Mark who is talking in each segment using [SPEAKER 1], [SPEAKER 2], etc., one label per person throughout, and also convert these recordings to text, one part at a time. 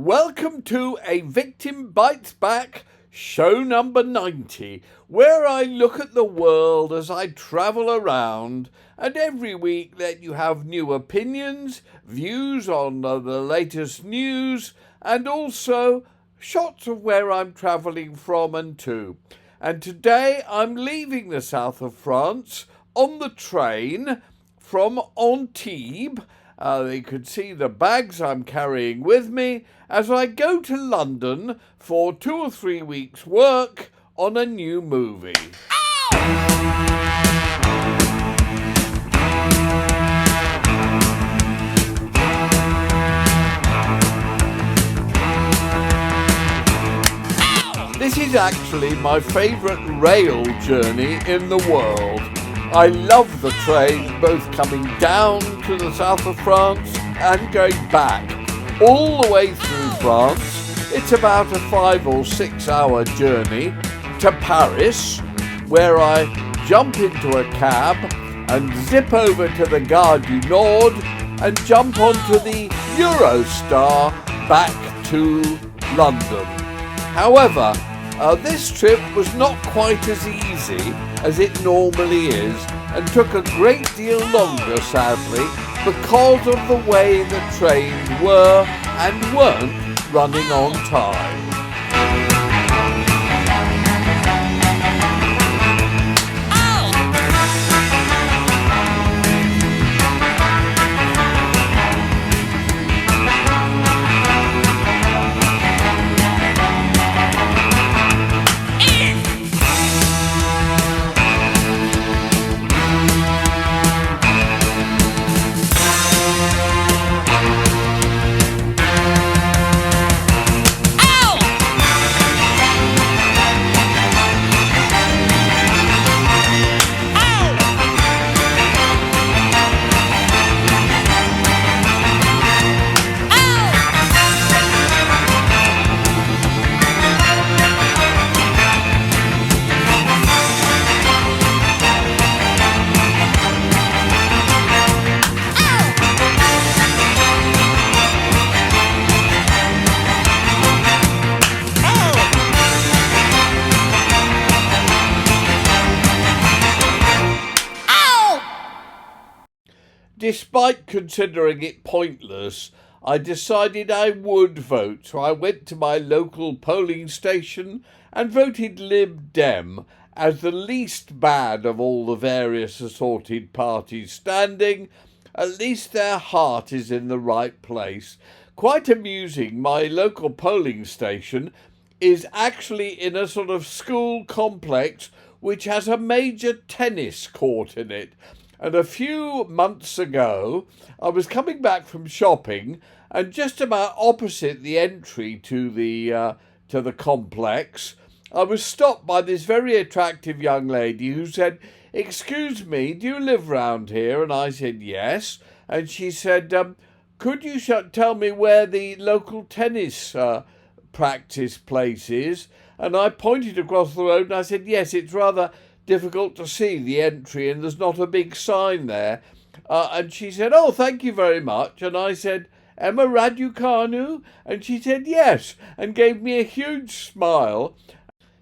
[SPEAKER 1] Welcome to A Victim Bites Back, show number 90, where I look at the world as I travel around and every week let you have new opinions, views on the latest news, and also shots of where I'm travelling from and to. And today I'm leaving the south of France on the train from Antibes. You could see the bags I'm carrying with me as I go to London for 2 or 3 weeks' work on a new movie. This is actually my favourite rail journey in the world. I love the train, both coming down to the south of France and going back all the way through France. It's about a 5 or 6 hour journey to Paris, where I jump into a cab and zip over to the Gare du Nord and jump onto the Eurostar back to London. However, this trip was not quite as easy as it normally is and took a great deal longer, sadly, because of the way the trains were and weren't running on time. Despite considering it pointless, I decided I would vote, so I went to my local polling station and voted Lib Dem as the least bad of all the various assorted parties standing. At least their heart is in the right place. Quite amusing, my local polling station is actually in a sort of school complex which has a major tennis court in it. And a few months ago, I was coming back from shopping, and just about opposite the entry to the complex, I was stopped by this very attractive young lady who said, "Excuse me, do you live round here?" And I said, "Yes." And she said, "Could you tell me where the local tennis practice place is?" And I pointed across the road and I said, "Yes, it's rather difficult to see the entry and there's not a big sign there." And she said, "Oh, thank you very much." And I said, "Emma Raducanu?" And she said, "Yes," and gave me a huge smile.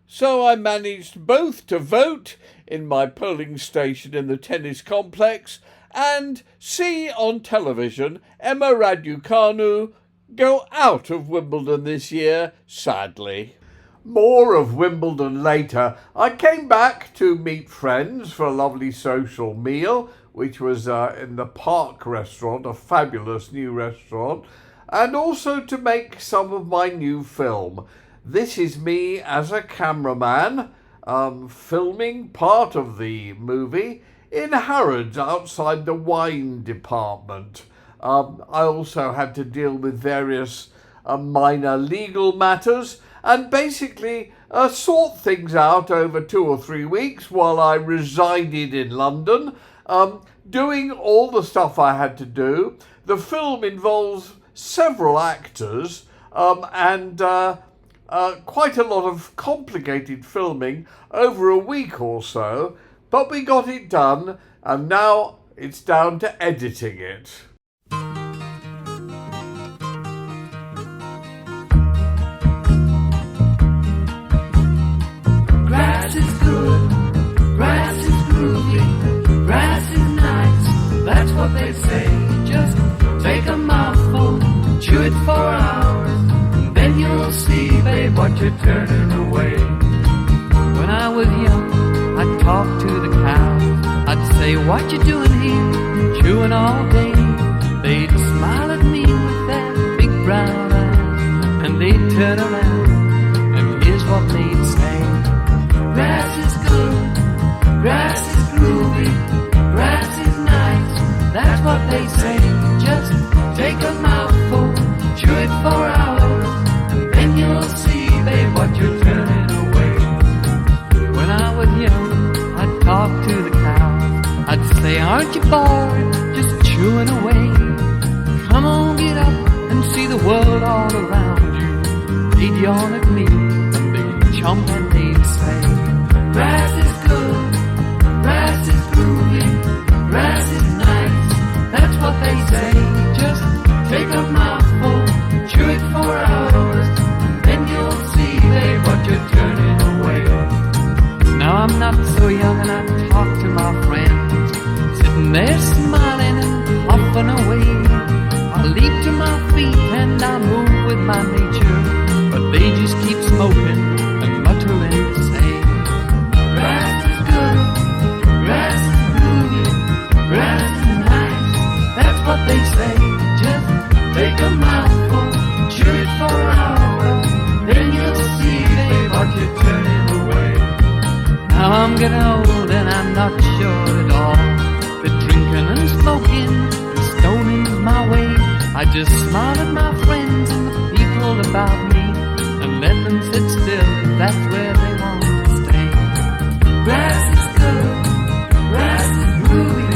[SPEAKER 1] So I managed both to vote in my polling station in the tennis complex and see on television Emma Raducanu go out of Wimbledon this year, sadly. More of Wimbledon later. I came back to meet friends for a lovely social meal, which was in the Park restaurant, a fabulous new restaurant, and also to make some of my new film. This is me as a cameraman, filming part of the movie in Harrods outside the wine department. I also had to deal with various minor legal matters and basically sort things out over 2 or 3 weeks while I resided in London, doing all the stuff I had to do. The film involves several actors and quite a lot of complicated filming over a week or so, but we got it done and now it's down to editing it.
[SPEAKER 2] you're turning away. When I was young, I'd talk to the cows. I'd say, what you doing here, chewing all day? They'd smile at me with their big brown eyes, and they'd turn around, and here's what they'd say. Grass is good, grass is groovy, grass is nice, that's what they say. Just take a mouthful, chew it for hours, and then you'll see, babe, what you're turning away. When I was young, I'd talk to the cows. I'd say, aren't you bored, just chewing away? Come on, get up and see the world all around you. They'd yawn at me, and they'd chomp and they'd say, grass is good, grass is groovy, grass is nice, that's what they say. Just take a mouthful, chew it for hours, and then you'll see, babe, what you're turning away. Now I'm not so young and I talk to my friends, sitting there smiling and puffing away. I leap to my feet and I move with my nature, but they just keep smoking and muttering, saying, grass is good, grass is groovy, grass is nice, that's what they say. Just take a mouthful, chew it for hours, then you'll see, babe, what you're turning away. Now I'm getting old and I'm not sure at all that drinking and smoking and stoning's my way. I just smile at my friends and the people about me, and let them sit still if that's where they want to stay. Grass is good, grass is groovy,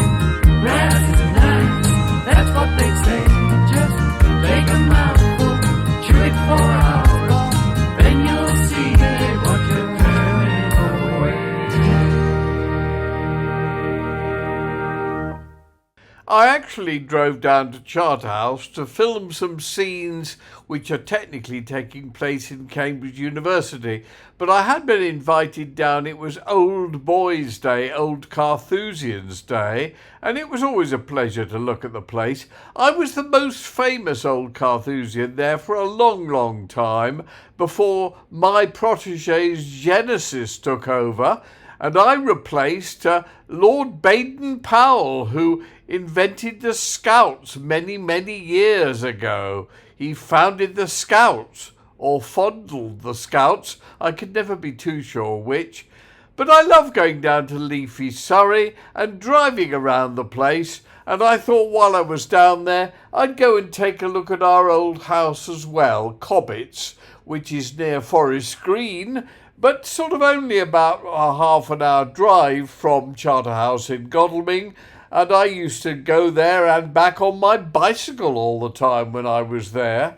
[SPEAKER 2] grass is nice, that's what they say. Just take a mouthful, chew it for hours, then you'll see, babe, what you're turning away.
[SPEAKER 1] I actually drove down to Charterhouse to film some scenes which are technically taking place in Cambridge University, but I had been invited down. It was Old Boys' Day, Old Carthusians' Day, and it was always a pleasure to look at the place. I was the most famous Old Carthusian there for a long, long time before my protege's Genesis took over, and I replaced Lord Baden-Powell, who invented the Scouts many, many years ago. He founded the Scouts, or fondled the Scouts. I could never be too sure which. But I love going down to leafy Surrey and driving around the place, and I thought while I was down there I'd go and take a look at our old house as well, Cobbett's, which is near Forest Green, but sort of only about a half an hour drive from Charterhouse in Godalming, and I used to go there and back on my bicycle all the time when I was there.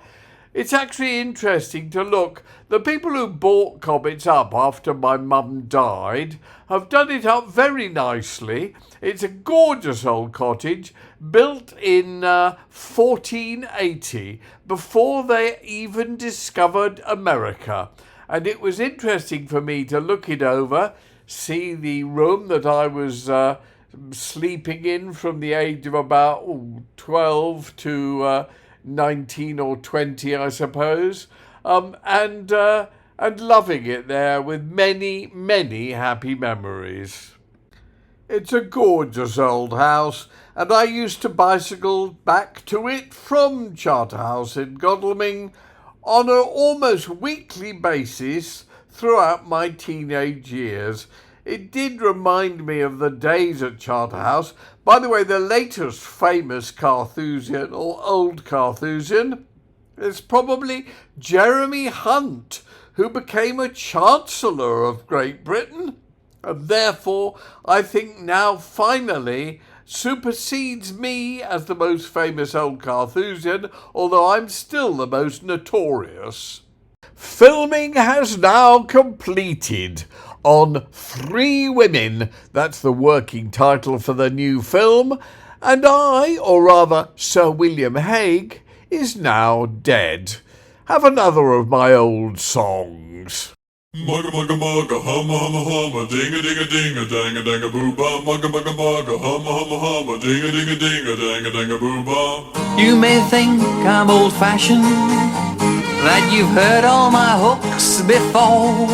[SPEAKER 1] It's actually interesting to look. The people who bought Cobbett's up after my mum died have done it up very nicely. It's a gorgeous old cottage built in 1480, before they even discovered America. And it was interesting for me to look it over, see the room that I was sleeping in from the age of about 12 to 19 or 20, I suppose, and loving it there with many, many happy memories. It's a gorgeous old house, and I used to bicycle back to it from Charterhouse in Godalming on an almost weekly basis throughout my teenage years. It did remind me of the days at Charterhouse. By the way, the latest famous Carthusian, or old Carthusian, is probably Jeremy Hunt, who became a Chancellor of Great Britain, and therefore I think now finally supersedes me as the most famous old Carthusian, although I'm still the most notorious. Filming has now completed on Three Women. That's the working title for the new film. And I, or rather Sir William Hague, is now dead. Have another of my old songs.
[SPEAKER 3] Mugga mugga mugga, humma humma humma, dinga dinga dinga, danga danga boo ba. Mugga mugga mugga, humma humma humma, dinga dinga dinga, danga danga boo ba.
[SPEAKER 2] You may think I'm old-fashioned, that you've heard all my hooks before,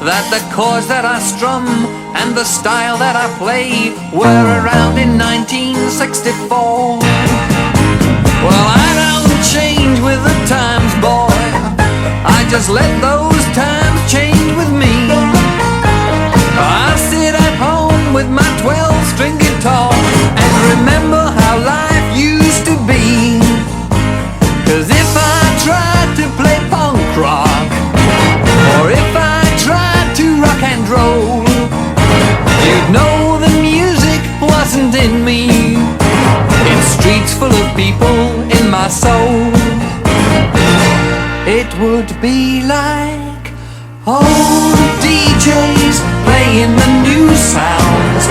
[SPEAKER 2] that the chords that I strum and the style that I play were around in 1964. Well, I don't change with the times, boy, I just let those times change with me. I sit at home with my 12-string guitar and remember how life used to be. 'Cause if I tried to play punk rock, or if I tried to rock and roll, you'd know the music wasn't in me. It's streets full of people in my soul. It would be like old DJs playing the new sounds,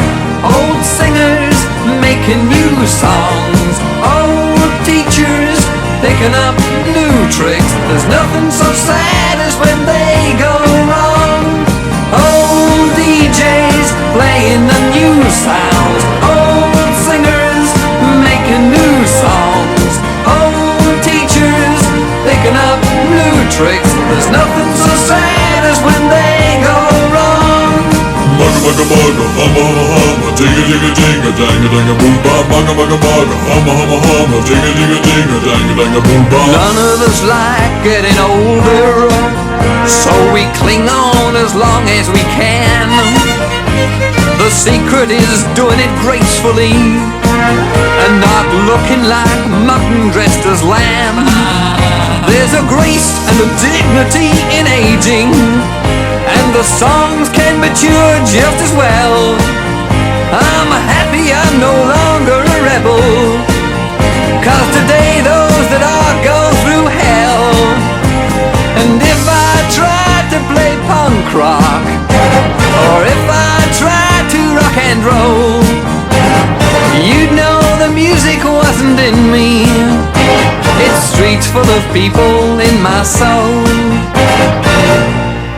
[SPEAKER 2] old singers making new songs, old teachers picking up new tricks. There's nothing so sad as when they go wrong. Old DJs playing the new sounds, old singers making new songs, old teachers picking up new tricks. There's nothing so sad as when they go wrong.
[SPEAKER 3] Mugga mugga mugga, humma humma humma, digga digga dinga, danga danga boom ba. Mugga mugga mugga, humma humma humma, digga digga dinga, danga danga boom ba.
[SPEAKER 2] None of us like getting older, so we cling on as long as we can. The secret is doing it gracefully and not looking like mutton dressed as lamb. There's a grace and a dignity in aging, and the songs can mature just as well. I'm happy I'm no longer a rebel, 'cause today those that are go through hell. And if I tried to play punk rock, or if I tried to rock and roll, you'd know the music wasn't in me. It's streets full of people in my soul.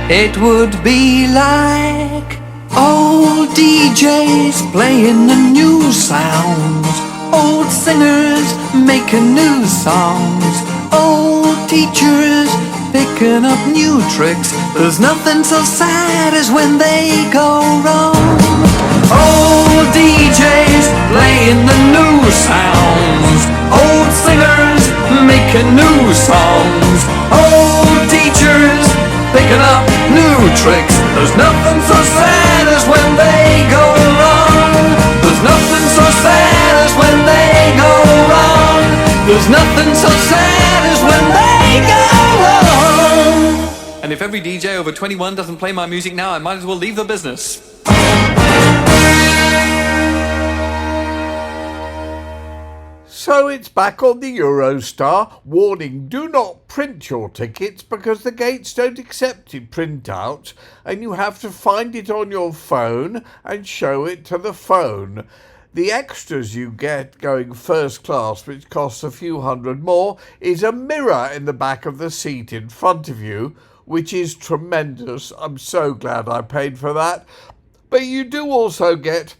[SPEAKER 2] It would be like old DJs playing the new sounds, old singers making new songs, old teachers picking up new tricks. There's nothing so sad as when they go wrong. Old DJs playing the new sounds, old singers making new songs, old teachers picking up new tricks. There's nothing so sad as when they go wrong. There's nothing so sad as when they go wrong. There's nothing so sad as when they go wrong.
[SPEAKER 4] And if every DJ over 21 doesn't play my music now, I might as well leave the business.
[SPEAKER 1] So it's back on the Eurostar. Warning, do not print your tickets because the gates don't accept it printout and you have to find it on your phone and show it to the phone. The extras you get going first class, which costs a few hundred more, is a mirror in the back of the seat in front of you, which is tremendous. I'm so glad I paid for that. But you do also get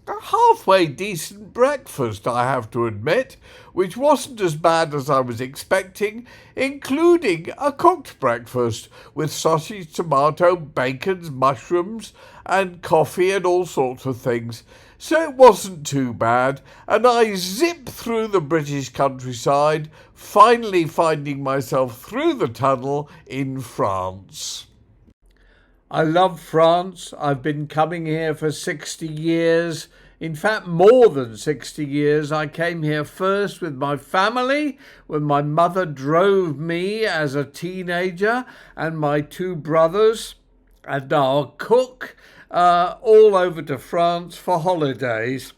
[SPEAKER 1] a halfway decent breakfast, I have to admit, which wasn't as bad as I was expecting, including a cooked breakfast with sausage, tomato, bacon, mushrooms and coffee and all sorts of things. So it wasn't too bad, and I zipped through the British countryside, finally finding myself through the tunnel in France. I love France. I've been coming here for 60 years. In fact, more than 60 years. I came here first with my family when my mother drove me as a teenager and my two brothers and our cook all over to France for holidays.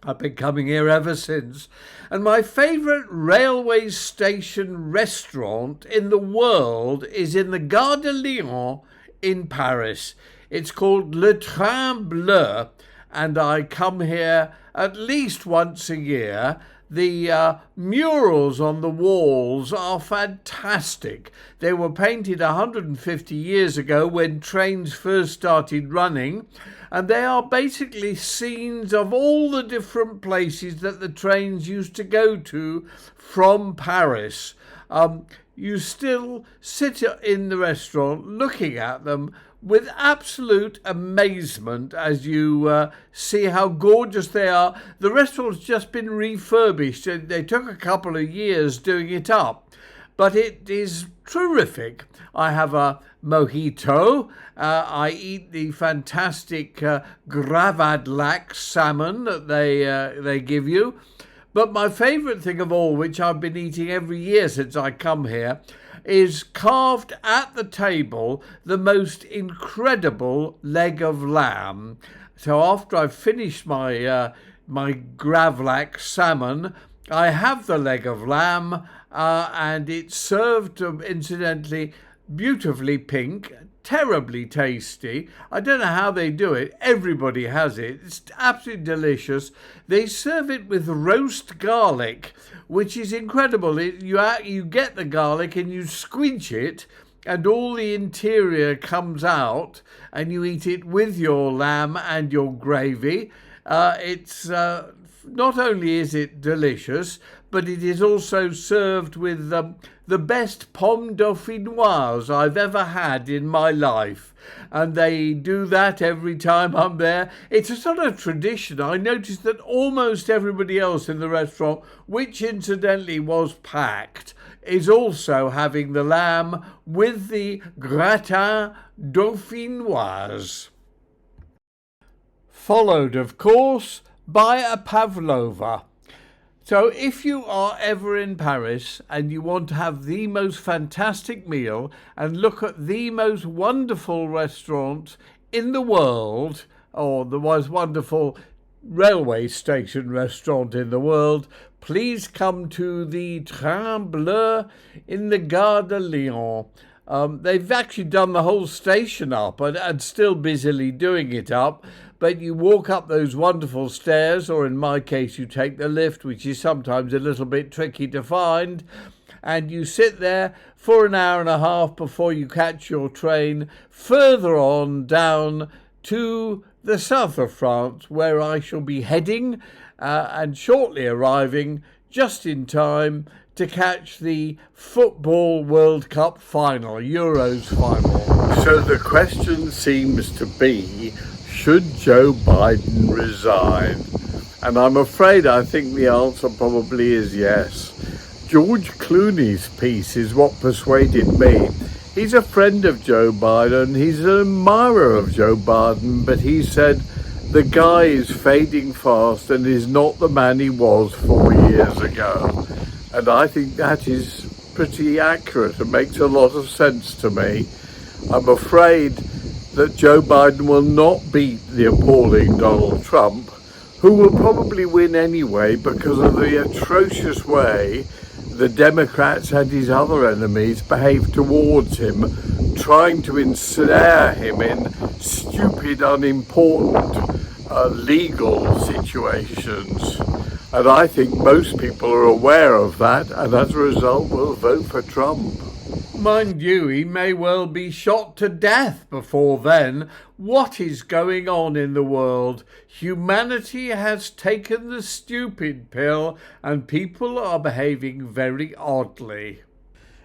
[SPEAKER 1] I've been coming here ever since. And my favourite railway station restaurant in the world is in the Gare de Lyon in Paris. It's called Le Train Bleu, and I come here at least once a year. The murals on the walls are fantastic. They were painted 150 years ago when trains first started running, and they are basically scenes of all the different places that the trains used to go to from Paris. you still sit in the restaurant looking at them with absolute amazement as you see how gorgeous they are. The restaurant's just been refurbished. They took a couple of years doing it up, but it is terrific. I have a mojito. I eat the fantastic gravadlac salmon that they give you. But my favourite thing of all, which I've been eating every year since I come here, is carved at the table the most incredible leg of lamb. So after I've finished my gravlac salmon, I have the leg of lamb, and it's served, incidentally, beautifully pink, terribly tasty. I don't know how they do it. Everybody has it. It's absolutely delicious. They serve it with roast garlic, which is incredible. You get the garlic and you squinch it, and all the interior comes out, and you eat it with your lamb and your gravy. It's not only is it delicious, but it is also served with the best pomme dauphinoise I've ever had in my life. And they do that every time I'm there. It's a sort of tradition. I noticed that almost everybody else in the restaurant, which incidentally was packed, is also having the lamb with the gratin dauphinoise. Followed, of course, by a pavlova. So if you are ever in Paris and you want to have the most fantastic meal and look at the most wonderful restaurant in the world, or the most wonderful railway station restaurant in the world, please come to the Train Bleu in the Gare de Lyon. They've actually done the whole station up and still busily doing it up. But you walk up those wonderful stairs, or in my case, you take the lift, which is sometimes a little bit tricky to find, and you sit there for an hour and a half before you catch your train further on down to the south of France, where I shall be heading and shortly arriving just in time to catch the Football World Cup final, Euros final. So the question seems to be, should Joe Biden resign? And I'm afraid I think the answer probably is yes. George Clooney's piece is what persuaded me. He's a friend of Joe Biden, he's an admirer of Joe Biden, but he said the guy is fading fast and is not the man he was 4 years ago. And I think that is pretty accurate and makes a lot of sense to me. I'm afraid that Joe Biden will not beat the appalling Donald Trump, who will probably win anyway because of the atrocious way the Democrats and his other enemies behave towards him, trying to ensnare him in stupid, unimportant legal situations. And I think most people are aware of that, and as a result will vote for Trump. Mind you, he may well be shot to death before then. What is going on in the world? Humanity has taken the stupid pill and people are behaving very oddly.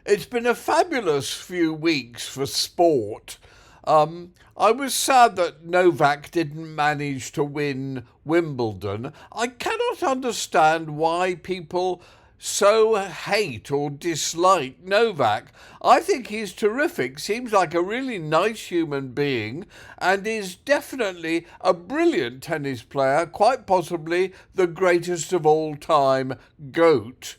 [SPEAKER 1] It's been a fabulous few weeks for sport. I was sad that Novak didn't manage to win Wimbledon. I cannot understand why people so hate or dislike Novak. I think he's terrific, seems like a really nice human being, and is definitely a brilliant tennis player, quite possibly the greatest of all time, GOAT.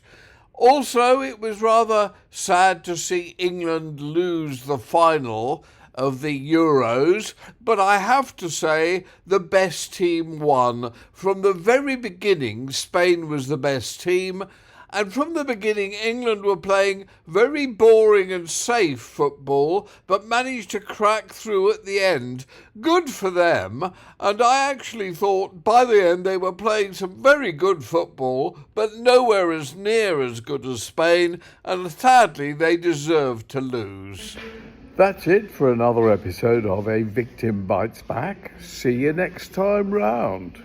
[SPEAKER 1] Also, it was rather sad to see England lose the final of the Euros, but I have to say the best team won. From the very beginning, Spain was the best team, and from the beginning, England were playing very boring and safe football, but managed to crack through at the end. Good for them, and I actually thought by the end they were playing some very good football, but nowhere as near as good as Spain, and sadly they deserved to lose. That's it for another episode of A Victim Bites Back. See you next time round.